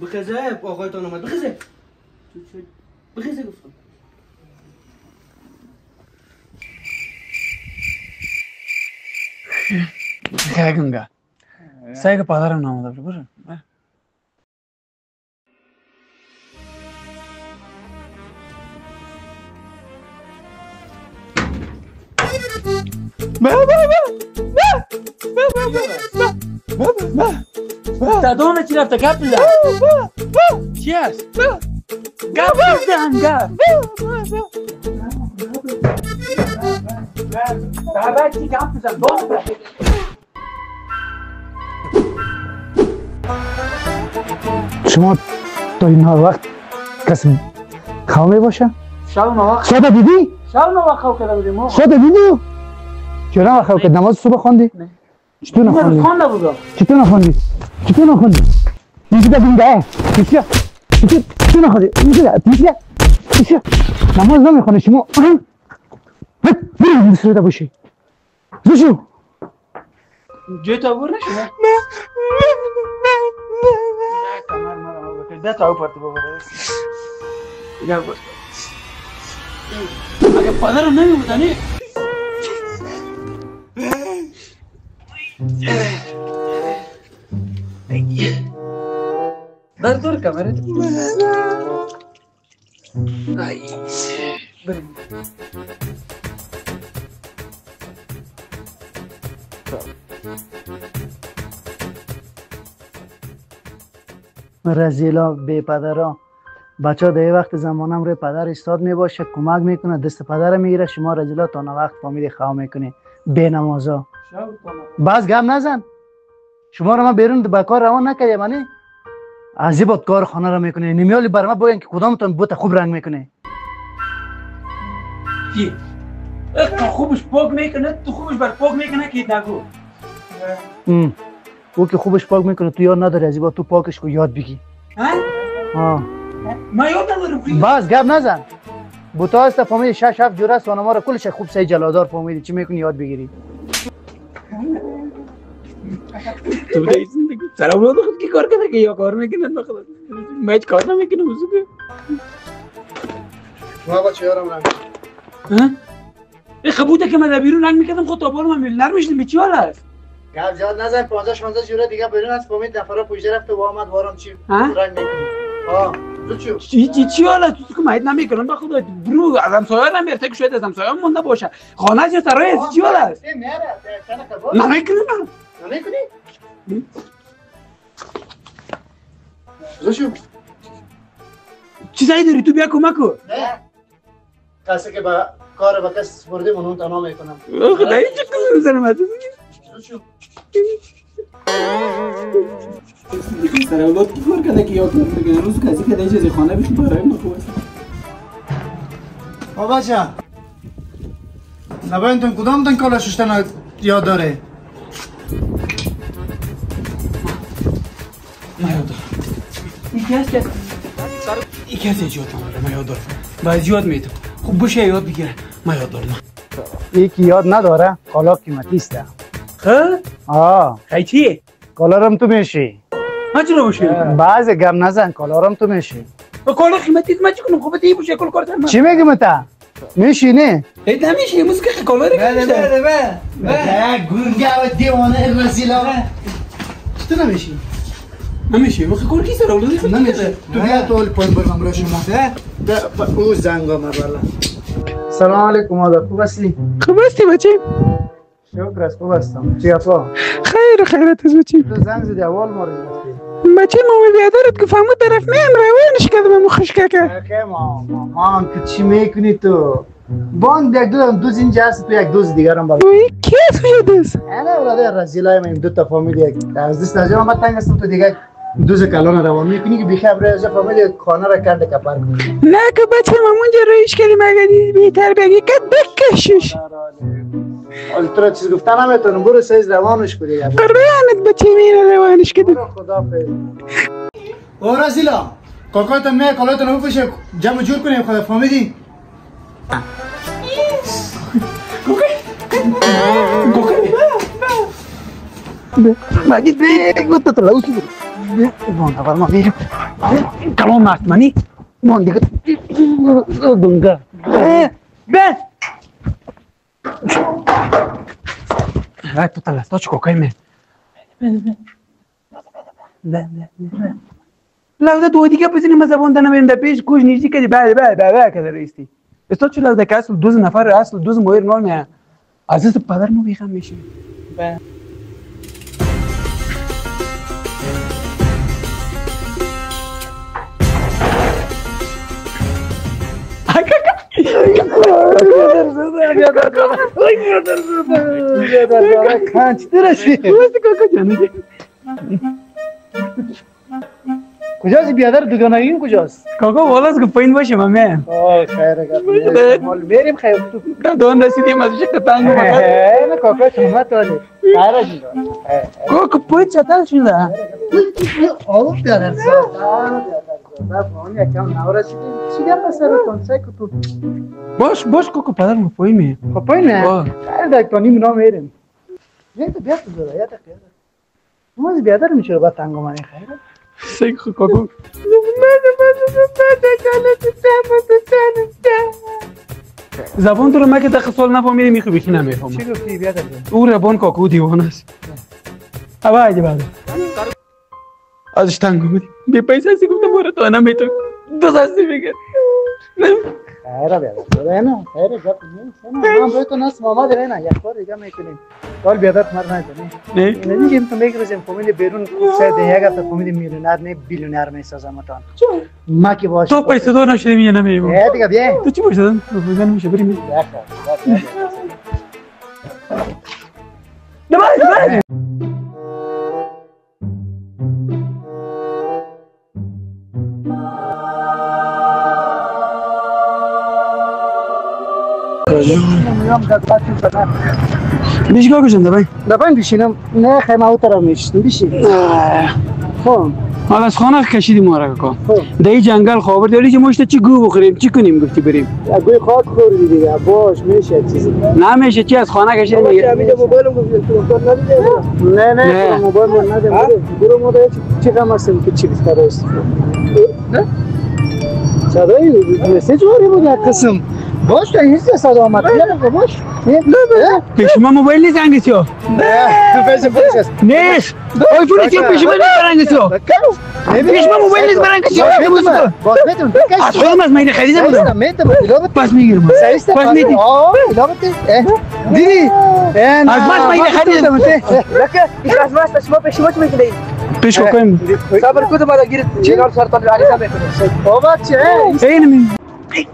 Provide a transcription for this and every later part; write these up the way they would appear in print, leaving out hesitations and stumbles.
بخزه آقایتان اومد بخزه بخزه گفتم خیلی گنگه سایه پادرم نامده برو دادونه چی رفته گپ بزن چی هست؟ گپ بزن گپ بابا چی گپ بزن باز شما تا این وقت کسی خواه باشه؟ شب ما شب دیدی؟ شب ما خواه کرده بودیم ما شب دیدی؟ چرا خواه کرد؟ نماز صبح خواندی؟ نه چطور نخوندی؟ خونده بودم چطور نخوندی؟ چطور نخوندی؟ اینجا دا بینده پیشیا چطور نخوندی؟ اینجا دا پیشیا نماز نمیخونه شما بریم بسرده باشی زوشو جوی تا بور نشو نه کمر مرا بکر ده تا او پرتو بابا اگه پادرم نمی بودنی در دور کمره بریم رزیلا بی پدرها بچه ها در وقت زمانم روی پدر استاد می باشه کمک میکنه دست پدر میگیره شما رزیلا تا وقت فامیلی خواه میکنه بی نمازا باز گم نزن شما رو من بیرون به کار روان نکردی منی عذیبات کار خانه رو میکنه نمیالی بر ما بگن که کدامتون بوت خوب رنگ میکنه چی؟ تو خوبش پاک میکنه تو خوبش بر پاک میکنه که نگو او که خوبش پاک میکنه تو یاد نداری عذیبات تو پاکش کو یاد بگی ها ما یاد ندارم باز گپ نزن بوتا است فامیل 6 7 جوره سونما رو کلش خوب سه جلادار فامیل چی میکنی یاد بگیری تو رئیس زندگی سر اولاد خود کی کار کرده که یا کار میکنه بخدا من هیچ کار نمیکنم موسیقی شما با چیارم رنگ ها این خبوده که من بیرون رنگ میکردم خود تا بالا من میلنر میشدم به چی حال است گپ زیاد نزن 15 16 جوره دیگه بیرون از فامیل نفرا پوجه رفته و آمد وارم چی رنگ میکنی ها چی حال است تو که ماید نمیکنم بخدا برو از همسایه هم برته که شاید از همسایه مونده باشه خانه چه سرای است چی حال است نمیکنم نمیکنی زوشو چیزایی داری تو بیا کمک کن نه کسی که با کار با کسی سپرده اون تنها میکنم خدایی چه کسی میزنم از زوشو سر اولاد کی کار کرده که یاد میکنه روز کسی که در چیزی خانه بشین برای ما خوب است بابا جان نباینتون کدام تن کالا ششتن یاد داره ما یاد دارم این کسی یاد نداره ما یاد دارم باید یاد میتونم خوب بشه یاد بگیره ما یاد دارم یکی یاد نداره کالا قیمتی است ها خیلی چیه کالارم تو میشی ها چرا باشه بعض گم نزن کالارم تو میشی کالا قیمتی من چی کنم خوبه دیگه باشه کل کار دارم چی میگی متا میشی نه نمیشه موسیقی کالا رو بله گونگه و دیوانه رزیلا تو نمیشی نمیشه مخی کار کی سر اولادی نمیشه تو بیا تو اول پایین برم برای شما او زنگا مربالا سلام علیکم مادر خوب هستی؟ خوب هستی بچه؟ شکر است خوب هستم چی افا؟ خیرت از بچه تو زنگ زدی اول ما رزیلا بچه ما بیادرت که فهمود طرف میم روانش کردم ما خشکه که اخی مامان که چی میکنی تو؟ باند یک دوز اینجا هست تو یک دوز دیگر هم بالا کی هست توی دوز؟ انا برادر رزیلای من دو تا فامیل یک از دست از من تنگ هستم تو دیگه دوز کلان روان میکنی که بیخبر از فامیل خانه را کرده کپر کنی نه که بچه مامون رویش کردیم اگه بیتر بگی که بکشش الترا چیز گفتن نمیتونم برو سیز روانش کنی قربانت بچه میره روانش کردیم خدا پیز او رزیلا کاکایتون میه کالایتون رو بپشه جمع جور کنیم خدا فهمیدی؟ ماجد بيه قلت طلعوش بيه ما تمام مستمنی من دیگه دونگا بس های تو تلستا چه کوکای من لحظه دو دیگه بزنیم زبان دنم این پیش کوش نیستی که بعد که رئیستی استاد چه لحظه که اصل دوز نفر اصل دوز مویر نال میه عزیز پدر مو بیخم میشیم کجاست بیادر دوگانگیم کجاست؟ کاکا والاست که پایین باشه مامه خیره مال میریم خیر تو دون رسیدیم از شکل تنگ نه کاکا چمت والی خیره جیدا کاکا پایین چطل شده آو بیادر زاده بانی یکم نورسیدیم چی گفت سر کنسه که تو باش کاکا پدر ما پایین می خب پایین نه؟ خیره دکتا نیم را میریم بیاد تو زوره یا دقیقه ما از بیادر میشه با تنگو منی خیره سیک کاکا زبان تو رو من که دقیق سال نفهمیدی میخوی بیخی نمیفهمم چی گفتی بیادر او ربان کاکو دیوان است اوه ایدی بعد ازش تنگ بودی بی پیسه هستی گفتم باره تو نمیتون دو دستی بگیر خیره بیادر زوره نه خیره گفت نیست من باید تو نست ماما داره نه یک بار دیگه میکنیم کال بیادر تمر نکنی نمیگیم تو میگروزیم فامیل بیرون سه دیگه گفت فامیل میلیونر نه بیلیونر میسازم اتان ما که باشه تو پیسه دار نشده میگه نمیگم دیگه بیا تو چی باشه دادن؟ تو بودن میشه بریم نباید بیش که کشم دباین بیشینم نه خیمه او طرف میشتیم بیشین خب حالا از خانه کشیدیم ما را کن در این جنگل خوابر داری که ماشته چی گو بخوریم چی کنیم گفتی بریم گوی خاک خوردی دیگه باش میشه چیزی نمیشه چی از خانه کشیدیم دیگه موبایلم گفتم نه موبایل نده برو موبایل چی کم هستیم که چی بیشتر است صدای مسیج واری بود یک قسم باش تو این صدا آمد نه باش پیش ما موبایل نیست انگسیو نه پیش پولیس است نیست آیفون چی پیش ما نیست برانگسیو پیش ما موبایل نیست برانگسیو باز میتونم از خودم از مینه خریده بودم پس میگیرم پس میدی دیدی از بس مینه خریده لکه این از بس شما پیش ما چی میکنی پیش کوکایم صبر کدوم ما گیرید چینار سرطان علیزا میکنه بابا چه این می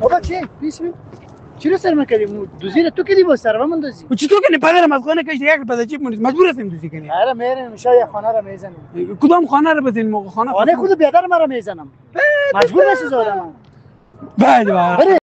بابا چه پیش می چی رو سر میکنیم دوزی تو کی دی با سر من دوزی و چی تو کنی پدرم از خانه کشیده یک پدر چی مونید مجبور هستیم دوزی کنی آره میریم میشه یه خانه رو میزنیم کدام خانه رو بزنیم موقع خانه خانه خود بیادر مرا میزنم مجبور نیستی زادم بعد